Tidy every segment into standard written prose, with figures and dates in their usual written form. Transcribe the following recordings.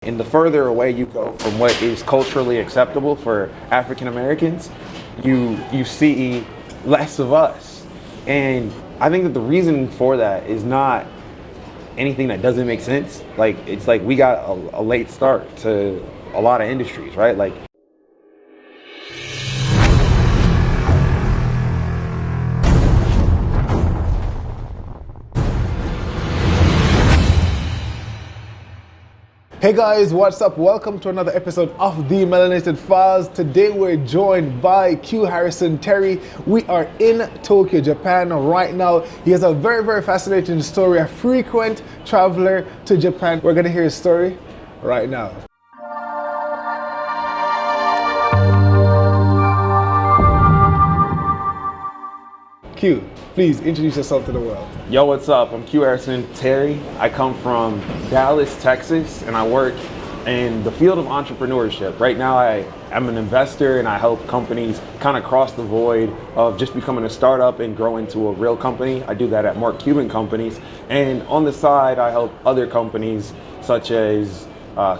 And the further away you go from what is culturally acceptable for African Americans, you see less of us. And I think that the reason for that is not anything that doesn't make sense. Like, it's like we got a late start to a lot of industries, right? Like, Hey guys, what's up? Welcome to another episode of the Melanated Files. Today we're joined by QuHarrison Terry. We are in Tokyo, Japan right now. He has a very fascinating story, a frequent traveler to Japan. We're gonna hear his story right now. Q, please introduce yourself to the world. yo, what's up? I'm QuHarrison Terry. I come from Dallas, Texas, and I work in the field of entrepreneurship. Right now, I'm an investor and I help companies kind of cross the void of just becoming a startup and grow into a real company. I do that at Mark Cuban companies. And on the side, I help other companies such as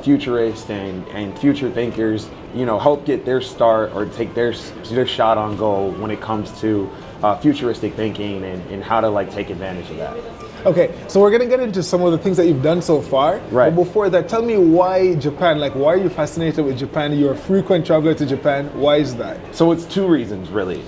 Futurist and future thinkers, help get their start or take their shot on goal when it comes to futuristic thinking and how to take advantage of that. Okay, so we're gonna get into some of the things that you've done so far. Right. But before that, tell me why Japan? Why are you fascinated with Japan? You're a frequent traveler to Japan. Why is that? So it's two reasons, really.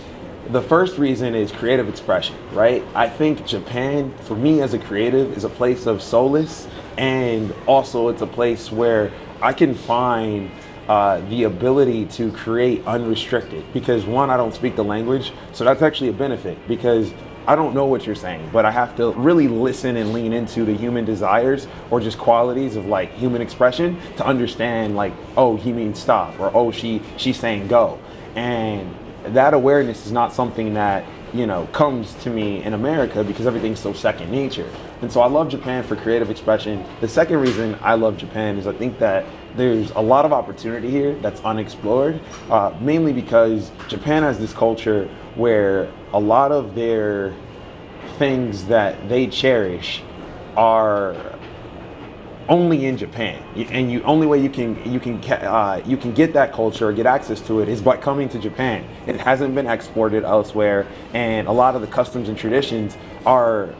The first reason is creative expression, right? I think Japan, for me as a creative, is a place of solace, and also it's a place where I can find the ability to create unrestricted. Because one, I don't speak the language, so that's actually a benefit because I don't know what you're saying, but I have to really listen and lean into the human desires or just qualities of human expression to understand oh, he means stop, or oh, she's saying go. And that awareness is not something that comes to me in America because everything's so second nature. And so I love Japan for creative expression. The second reason I love Japan is I think that there's a lot of opportunity here that's unexplored, mainly because Japan has this culture where a lot of their things that they cherish are only in Japan, and only way you can get that culture or get access to it is by coming to Japan. It hasn't been exported elsewhere, and a lot of the customs and traditions are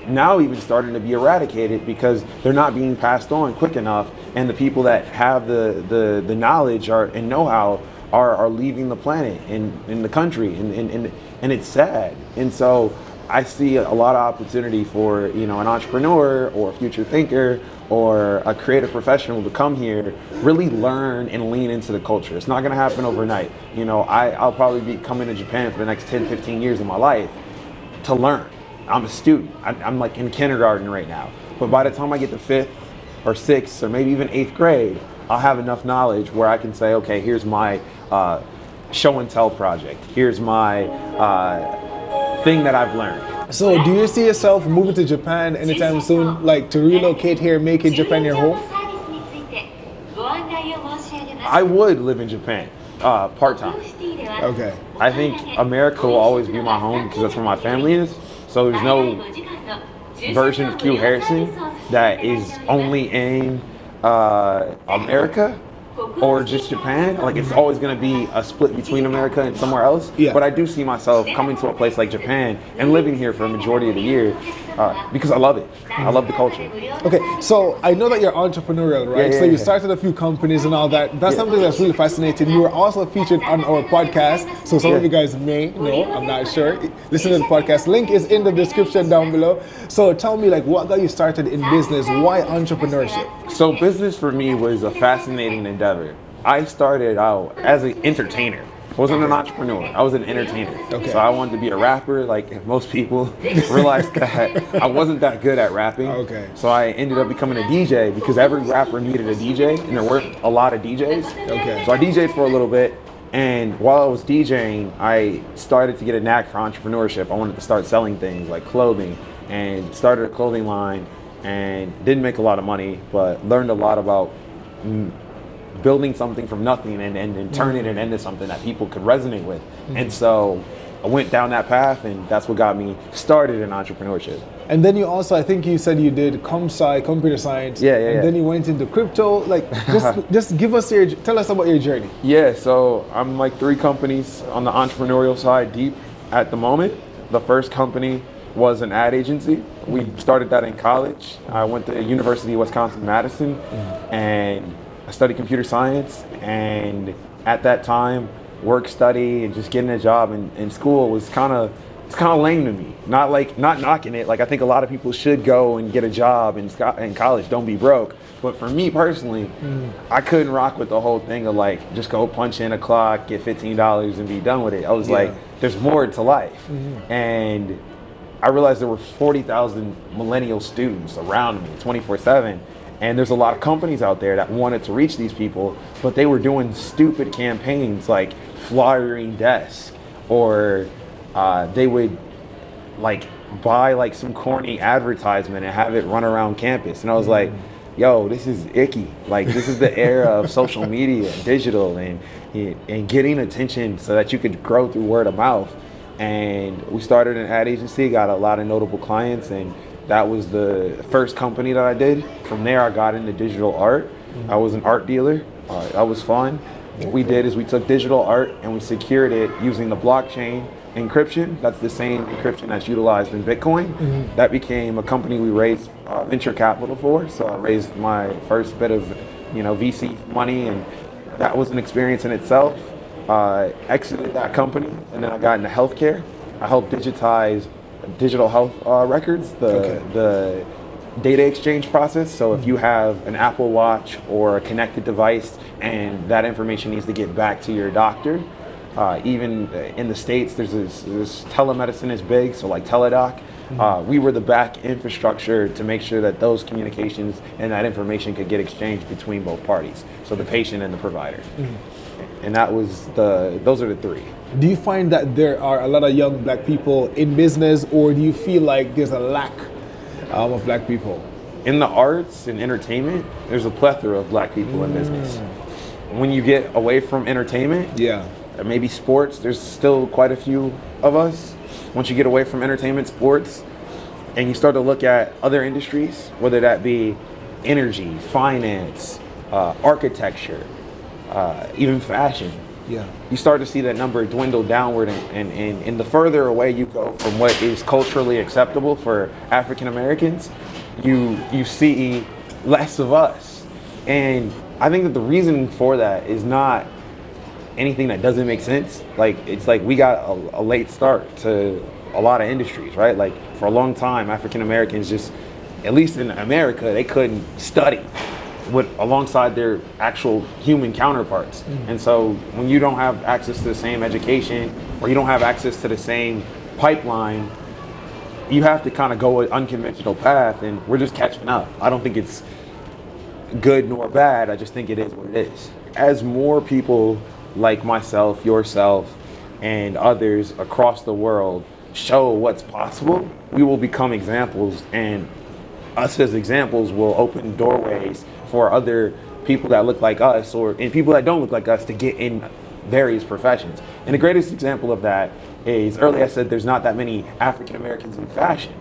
now even starting to be eradicated because they're not being passed on quick enough, and the people that have the knowledge and know-how are leaving the planet in the country, and it's sad. And so I see a lot of opportunity for an entrepreneur or a future thinker or a creative professional to come here, really learn and lean into the culture. It's not going to happen overnight. I'll probably be coming to Japan for the next 10, 15 years of my life to learn. I'm a student. I'm in kindergarten right now. But by the time I get to 5th or 6th or maybe even 8th grade, I'll have enough knowledge where I can say, okay, here's my show and tell project. Here's my thing that I've learned. So do you see yourself moving to Japan anytime soon, to relocate here, making Japan your home? I would live in Japan part-time. Okay. I think America will always be my home because that's where my family is. So there's no version of QuHarrison that is only in America or just Japan. It's always going to be a split between America and somewhere else. Yeah. But I do see myself coming to a place like Japan and living here for a majority of the year because I love it. I love the culture. Okay, so I know that you're entrepreneurial, right? So you started a few companies and all that. That's something that's really fascinating. You were also featured on our podcast, so some of you guys may know, I'm not sure. Listen to the podcast. Link is in the description down below. So tell me, what got you started in business? Why entrepreneurship? So business for me was a fascinating endeavor. I started out as an entertainer. I wasn't an entrepreneur. I was an entertainer. Okay. So I wanted to be a rapper, like most people. Realized that I wasn't that good at rapping. Okay. So I ended up becoming a DJ because every rapper needed a DJ, and there weren't a lot of DJs. Okay. So I DJed for a little bit, and while I was DJing, I started to get a knack for entrepreneurship. I wanted to start selling things like clothing, and started a clothing line, and didn't make a lot of money, but learned a lot about building something from nothing and turning it into something that people could resonate with. And so I went down that path, and that's what got me started in entrepreneurship. And then you also, I think you said you did computer science. And then you went into crypto. Like, just tell us about your journey. Yeah, so I'm like 3 companies on the entrepreneurial side deep at the moment. The first company was an ad agency. We started that in college. I went to University of Wisconsin-Madison, and I studied computer science. And at that time, work, study, and just getting a job in school was kind of lame to me. Not knocking it. Like, I think a lot of people should go and get a job in college. Don't be broke. But for me personally, I couldn't rock with the whole thing of like just go punch in a clock, get $15, and be done with it. I was like, there's more to life. And I realized there were 40,000 millennial students around me 24/7. And there's a lot of companies out there that wanted to reach these people, but they were doing stupid campaigns like flyering desks, or they would like buy like some corny advertisement and have it run around campus. And I was like, yo, this is icky. Like, this is the era of social media, digital, and getting attention so that you could grow through word of mouth. And we started an ad agency, got a lot of notable clients, and that was the first company that I did. From there, I got into digital art. I was an art dealer. That was fun. What we did is we took digital art and we secured it using the blockchain encryption. That's the same encryption that's utilized in Bitcoin. That became a company we raised venture capital for. So I raised my first bit of, VC money, and that was an experience in itself. Exited that company, and then I got into healthcare. I helped digitize digital health records, the data exchange process. So if you have an Apple Watch or a connected device and that information needs to get back to your doctor, even in the States, there's this telemedicine is big, so like Teledoc. We were the back infrastructure to make sure that those communications and that information could get exchanged between both parties, so the patient and the provider. And those are the 3. Do you find that there are a lot of young black people in business, or do you feel like there's a lack of black people? In the arts and entertainment, there's a plethora of black people in business. When you get away from entertainment, maybe sports, there's still quite a few of us. Once you get away from entertainment, sports, and you start to look at other industries, whether that be energy, finance, architecture, even fashion, you start to see that number dwindle downward, and the further away you go from what is culturally acceptable for African Americans, you see less of us. And I think that the reason for that is not anything that doesn't make sense. Like, it's like we got a late start to a lot of industries, right? Like, for a long time, African Americans just, at least in America, they couldn't study alongside their actual human counterparts. And so when you don't have access to the same education, or you don't have access to the same pipeline, you have to kind of go an unconventional path, and we're just catching up. I don't think it's good nor bad. I just think it is what it is. As more people like myself, yourself, and others across the world show what's possible, we will become examples, and us as examples will open doorways for other people that look like us, and people that don't look like us, to get in various professions. And the greatest example of that is, earlier I said there's not that many African Americans in fashion.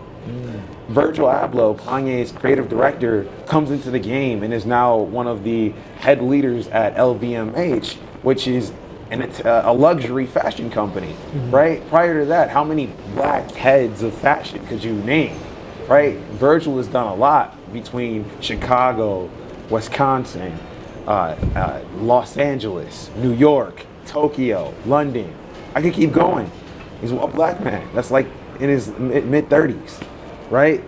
Virgil Abloh, Kanye's creative director, comes into the game and is now one of the head leaders at LVMH, which is a luxury fashion company, right? Prior to that, how many black heads of fashion could you name, right? Virgil has done a lot between Chicago, Wisconsin, Los Angeles, New York, Tokyo, London. I could keep going. He's a black man that's like in his mid-30s, right?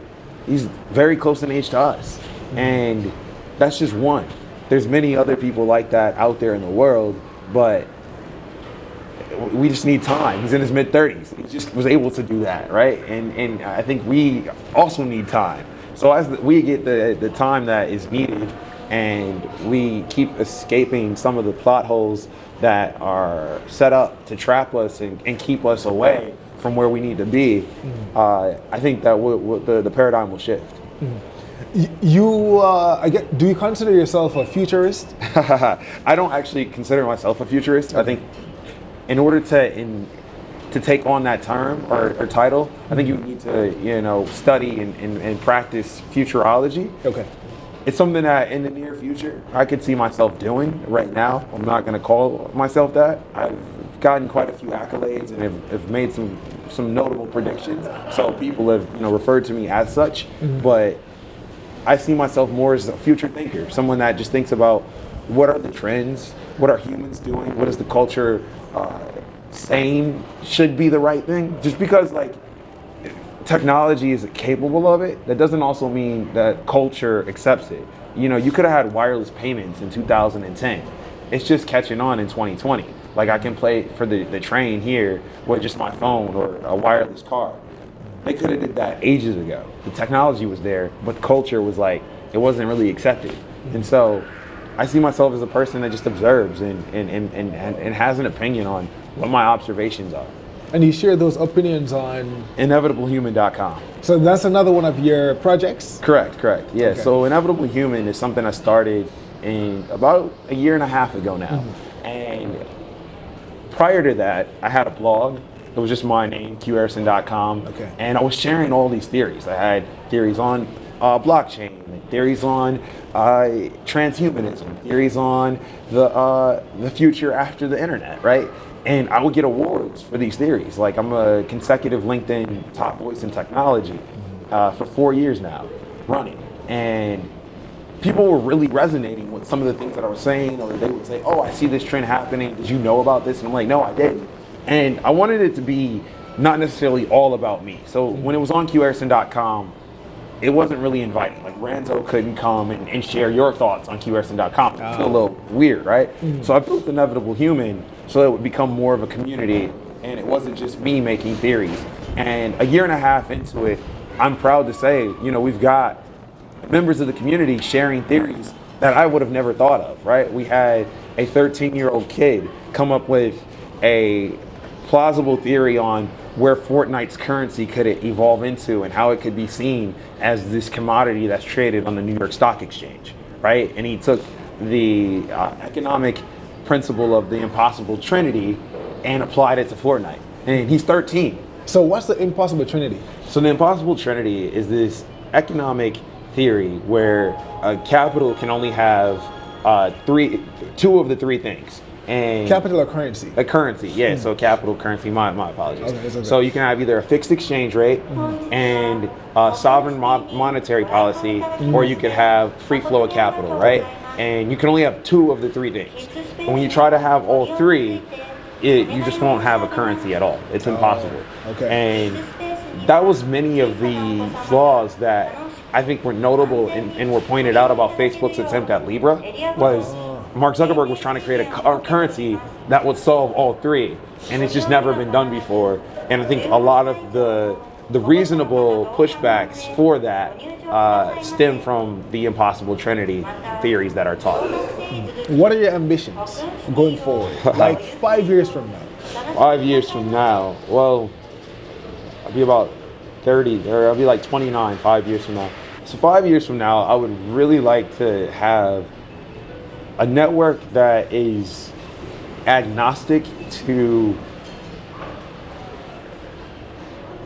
He's very close in age to us. And that's just one. There's many other people like that out there in the world, but we just need time. He's in his mid-30s. He just was able to do that, right? And I think we also need time. So as we get the time that is needed, and we keep escaping some of the plot holes that are set up to trap us and keep us away from where we need to be, I think that the paradigm will shift. Do you consider yourself a futurist? I don't actually consider myself a futurist. I think in order to to take on that term or title, I think you need to, study and practice futurology. Okay. It's something that in the near future I could see myself doing. Right now, I'm not going to call myself that. I've gotten quite a few accolades and have made some notable predictions. So people have referred to me as such. But I see myself more as a future thinker, someone that just thinks about what are the trends, what are humans doing, what is the culture saying should be the right thing. Just because technology is capable of it, that doesn't also mean that culture accepts it. You could have had wireless payments in 2010. It's just catching on in 2020. I can play for the train here with just my phone or a wireless car. They could have did that ages ago. The technology was there, but culture was it wasn't really accepted. And so I see myself as a person that just observes and has an opinion on what my observations are. And you share those opinions on InevitableHuman.com. So that's another one of your projects? Correct. Yeah. Okay. So Inevitable Human is something I started in about a year and a half ago now. And prior to that, I had a blog. It was just my name, QuHarrison.com. Okay. And I was sharing all these theories. I had theories on blockchain, theories on transhumanism, theories on the future after the internet, right? And I would get awards for these theories. I'm a consecutive LinkedIn top voice in technology for 4 years now, running. And people were really resonating with some of the things that I was saying, or they would say, oh, I see this trend happening. Did you know about this? And I'm like, no, I didn't. And I wanted it to be not necessarily all about me. So when it was on QuHarrison.com, it wasn't really inviting. Ranzo couldn't come and share your thoughts on QuHarrison.com. It felt a little weird, right? So I built Inevitable Human so it would become more of a community, and it wasn't just me making theories. And a year and a half into it, I'm proud to say, we've got members of the community sharing theories that I would have never thought of, right? We had a 13-year-old kid come up with a plausible theory on where Fortnite's currency could evolve into and how it could be seen as this commodity that's traded on the New York Stock Exchange, right? And he took the economic principle of the impossible trinity and applied it to Fortnite. And he's 13. So what's the impossible trinity? So the impossible trinity is this economic theory where capital can only have two of the three things. And capital or currency? A currency, yeah. So capital, currency, my apologies. Okay. So you can have either a fixed exchange rate and sovereign monetary policy, or you could have free flow of capital, right? And you can only have two of the three things. And when you try to have all three, you just won't have a currency at all. It's impossible. Okay. And that was many of the flaws that I think were notable and were pointed out about Facebook's attempt at Libra. Was Mark Zuckerberg was trying to create a currency that would solve all three, and it's just never been done before. And I think a lot of the reasonable pushbacks for that stem from the impossible trinity theories that are taught. What are your ambitions going forward? 5 years from now? 5 years from now, well, I'll be about 30, or I'll be 29 5 years from now. So 5 years from now, I would really like to have a network that is agnostic to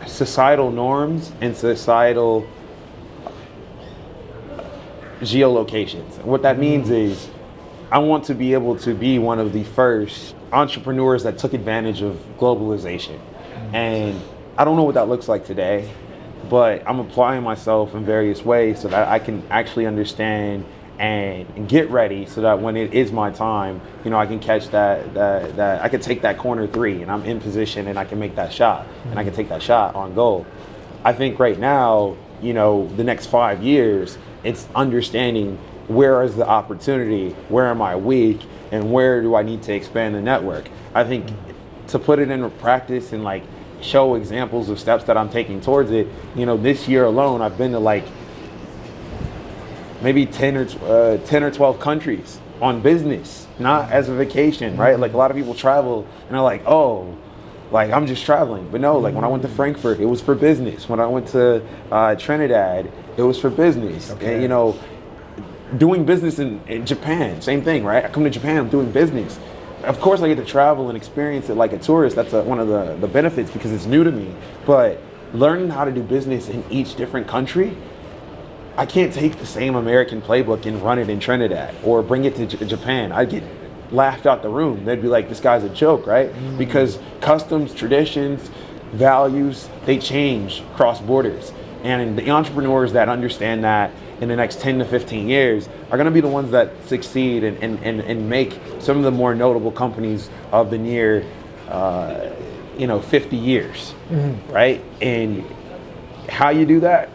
societal norms and societal geolocations. What that means is I want to be able to be one of the first entrepreneurs that took advantage of globalization. And I don't know what that looks like today, but I'm applying myself in various ways so that I can actually understand and get ready so that when it is my time, I can catch that I can take that corner three and I'm in position and I can make that shot and I can take that shot on goal. I think right now, the next 5 years, it's understanding where is the opportunity, where am I weak, and where do I need to expand the network. I think to put it into practice and show examples of steps that I'm taking towards it, this year alone, I've been to maybe 10 or 12 countries on business, not as a vacation, right? A lot of people travel and they're like, oh, I'm just traveling. But no, when I went to Frankfurt, it was for business. When I went to Trinidad, it was for business. Okay. And, doing business in Japan, same thing, right? I come to Japan, I'm doing business. of course I get to travel and experience it like a tourist. That's one of the benefits because it's new to me. But learning how to do business in each different country, I can't take the same American playbook and run it in Trinidad or bring it to Japan. I'd get laughed out the room. They'd be like, this guy's a joke, right? Because customs, traditions, values, they change cross borders. And the entrepreneurs that understand that in the next 10 to 15 years are going to be the ones that succeed and make some of the more notable companies of the near 50 years, right? And how you do that?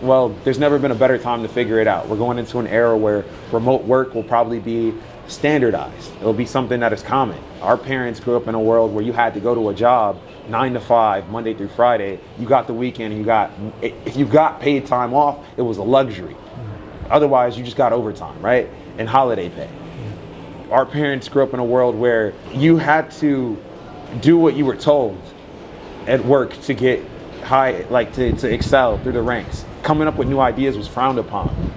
Well, there's never been a better time to figure it out. We're going into an era where remote work will probably be standardized. It'll be something that is common. Our parents grew up in a world where you had to go to a job 9 to 5, Monday through Friday. You got the weekend, and if you got paid time off, it was a luxury. Otherwise, you just got overtime, right? And holiday pay. Our parents grew up in a world where you had to do what you were told at work to get high, like to excel through the ranks. Coming up with new ideas was frowned upon.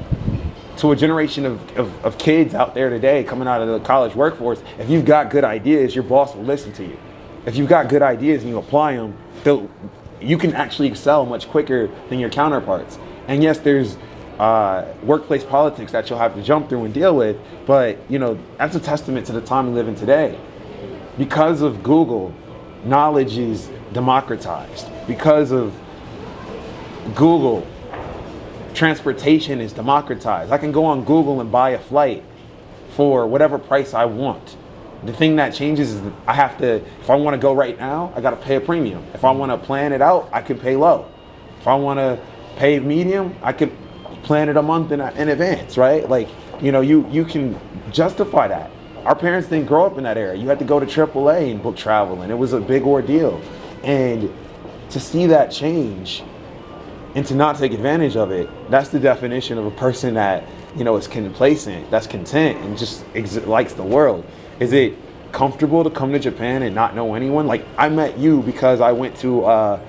To a generation of kids out there today coming out of the college workforce, if you've got good ideas, your boss will listen to you. If you've got good ideas and you apply them, you can actually excel much quicker than your counterparts. And yes, there's workplace politics that you'll have to jump through and deal with, but that's a testament to the time we live in today. Because of Google, knowledge is democratized. Because of Google, transportation is democratized. I can go on Google and buy a flight for whatever price I want. The thing that changes is that I have to, if I want to go right now, I got to pay a premium. If I want to plan it out, I can pay low. If I want to pay medium, I could plan it a month in advance, right? Like, you can justify that. Our parents didn't grow up in that era. You had to go to AAA and book travel, and it was a big ordeal. And to see that change and to not take advantage of it, that's the definition of a person that, is complacent, that's content, and just likes the world. Is it comfortable to come to Japan and not know anyone? Like, I met you because I went to a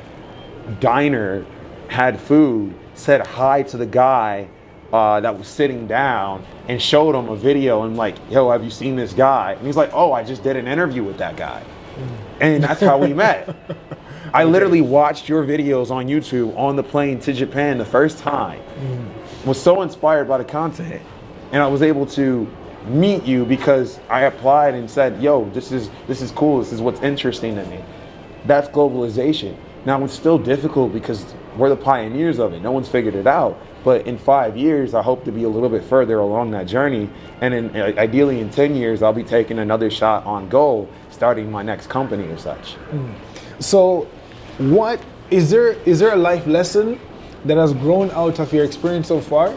diner, had food, said hi to the guy that was sitting down and showed him a video and like, yo, have you seen this guy? And he's like, oh, I just did an interview with that guy. And that's how we met. I literally watched your videos on YouTube on the plane to Japan the first time. Was so inspired by the content, and I was able to meet you because I applied and said, yo, this is cool, this is what's interesting to me. That's globalization. Now, it's still difficult because we're the pioneers of it. No one's figured it out. But in 5 years, I hope to be a little bit further along that journey. And ideally in 10 years, I'll be taking another shot on goal, starting my next company or such. So what is there a life lesson that has grown out of your experience so far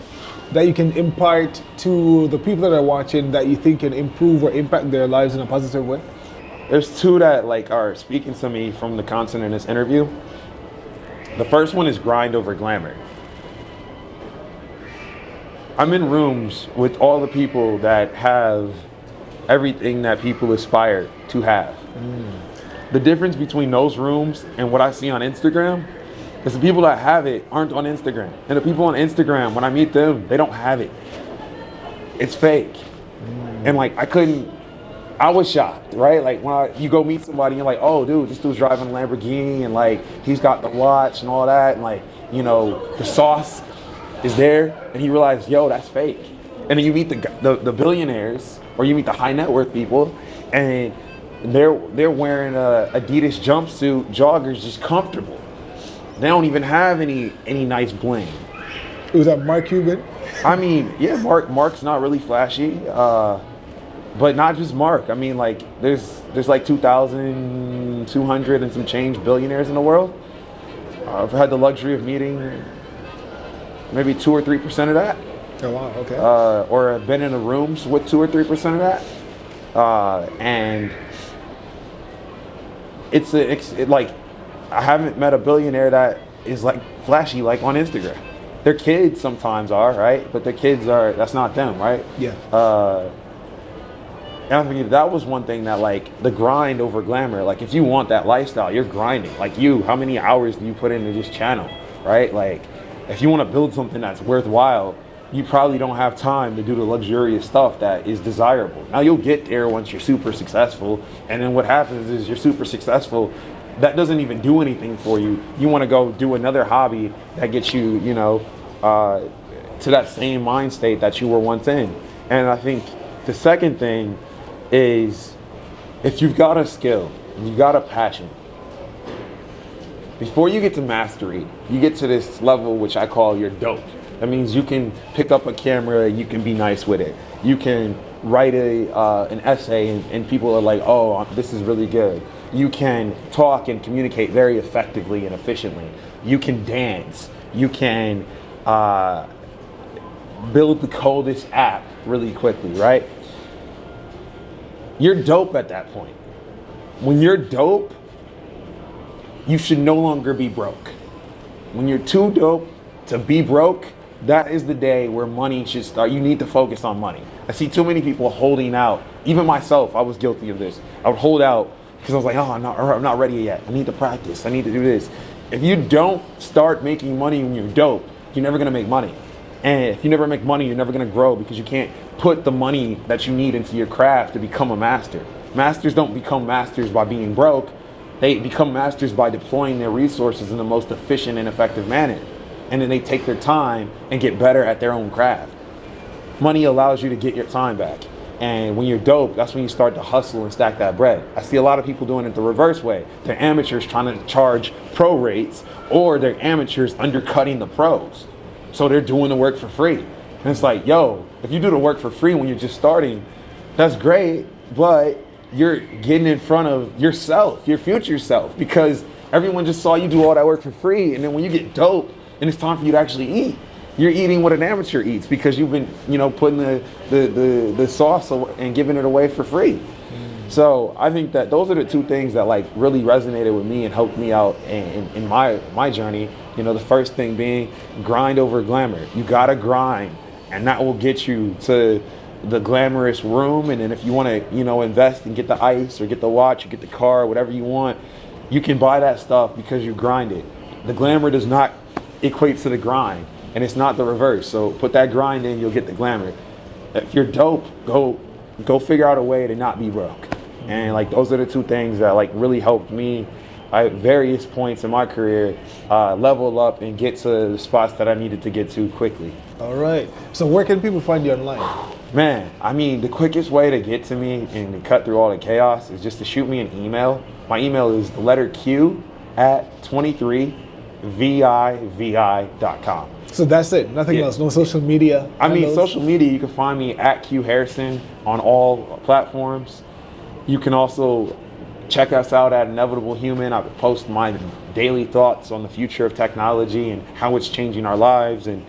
that you can impart to the people that are watching that you think can improve or impact their lives in a positive way? There's two that are speaking to me from the content in this interview. The first one is grind over glamour. I'm in rooms with all the people that have everything that people aspire to have. The difference between those rooms and what I see on Instagram is the people that have it aren't on Instagram. And the people on Instagram, when I meet them, they don't have it. It's fake. And I was shocked, right? Like when you go meet somebody and you're like, oh dude, this dude's driving a Lamborghini and he's got the watch and all that, and the sauce is there, and you realize, yo, that's fake. And then you meet the billionaires, or you meet the high net worth people, and they're wearing a Adidas jumpsuit, joggers, just comfortable. They don't even have any nice bling. Was that Mark Cuban? I mean, yeah, Mark's not really flashy, but not just Mark. I mean, there's 2,200 and some change billionaires in the world. I've had the luxury of meeting maybe 2 or 3% of that. Oh wow, okay. Or I've been in the rooms with 2 or 3% of that, and it's I haven't met a billionaire that is flashy on Instagram. Their kids sometimes are, right? But their kids that's not them, right? Yeah. And I think that was one thing that the grind over glamour. If you want that lifestyle, you're grinding. How many hours do you put into this channel, right? If you want to build something that's worthwhile, you probably don't have time to do the luxurious stuff that is desirable. Now you'll get there once you're super successful, and then what happens is you're super successful, that doesn't even do anything for you. You want to go do another hobby that gets you, to that same mind state that you were once in. And I think the second thing is, if you've got a skill, you've got a passion, before you get to mastery, you get to this level which I call your dope. That means you can pick up a camera, you can be nice with it. You can write an essay and people are like, oh, this is really good. You can talk and communicate very effectively and efficiently. You can dance. You can build the coldest app really quickly, right? You're dope at that point. When you're dope, you should no longer be broke. When you're too dope to be broke, that is the day where money should start. You need to focus on money. I see too many people holding out. Even myself, I was guilty of this. I would hold out because I was like, oh, I'm not ready yet. I need to practice. I need to do this. If you don't start making money when you're dope, you're never gonna make money. And if you never make money, you're never gonna grow, because you can't put the money that you need into your craft to become a master. Masters don't become masters by being broke. They become masters by deploying their resources in the most efficient and effective manner. And then they take their time and get better at their own craft. Money allows you to get your time back. And when you're dope, that's when you start to hustle and stack that bread. I see a lot of people doing it the reverse way. They're amateurs trying to charge pro rates, or they're amateurs undercutting the pros. So they're doing the work for free. And it's like, yo, if you do the work for free when you're just starting, that's great, but you're getting in front of yourself, your future self, because everyone just saw you do all that work for free. And then when you get dope and it's time for you to actually eat, you're eating what an amateur eats, because you've been, putting the sauce and giving it away for free. So I think that those are the two things that like really resonated with me and helped me out in my journey. The first thing being grind over glamour. You gotta grind, and that will get you to the glamorous room. And then if you want to, invest and get the ice or get the watch or get the car, whatever you want, you can buy that stuff because you grind it. The glamour does not equate to the grind, and it's not the reverse. So put that grind in, you'll get the glamour. If you're dope, go figure out a way to not be broke. And like those are the two things that like really helped me at various points in my career level up and get to the spots that I needed to get to quickly. All right. So where can people find you online? Man, I mean, the quickest way to get to me and to cut through all the chaos is just to shoot me an email. My email is the letter Q at 23vivi.com. So that's it, nothing else, no social media? I mean, social media, you can find me at QuHarrison on all platforms. You can also check us out at Inevitable Human. I post my daily thoughts on the future of technology and how it's changing our lives. And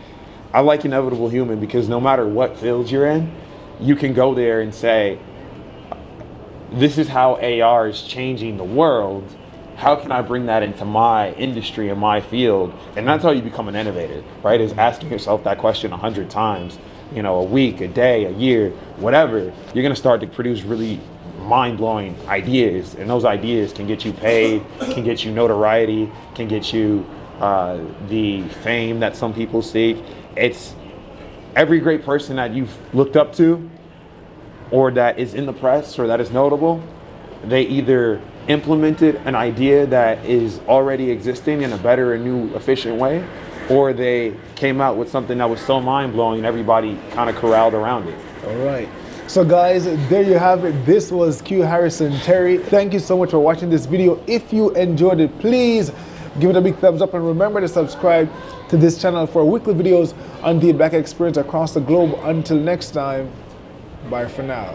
I like Inevitable Human because no matter what field you're in, you can go there and say, this is how AR is changing the world. How can I bring that into my industry and my field? And that's how you become an innovator, right? Is asking yourself that question 100 times, a week, a day, a year, whatever. You're gonna start to produce really mind-blowing ideas, and those ideas can get you paid, can get you notoriety, can get you the fame that some people seek. It's every great person that you've looked up to, or that is in the press, or that is notable, they either implemented an idea that is already existing in a better and new efficient way, or they came out with something that was so mind-blowing everybody kind of corralled around it. All right. So guys, there you have it. This was QuHarrison Terry. Thank you so much for watching this video. If you enjoyed it, please give it a big thumbs up, and remember to subscribe to this channel for weekly videos on the Black experience across the globe. Until next time, bye for now.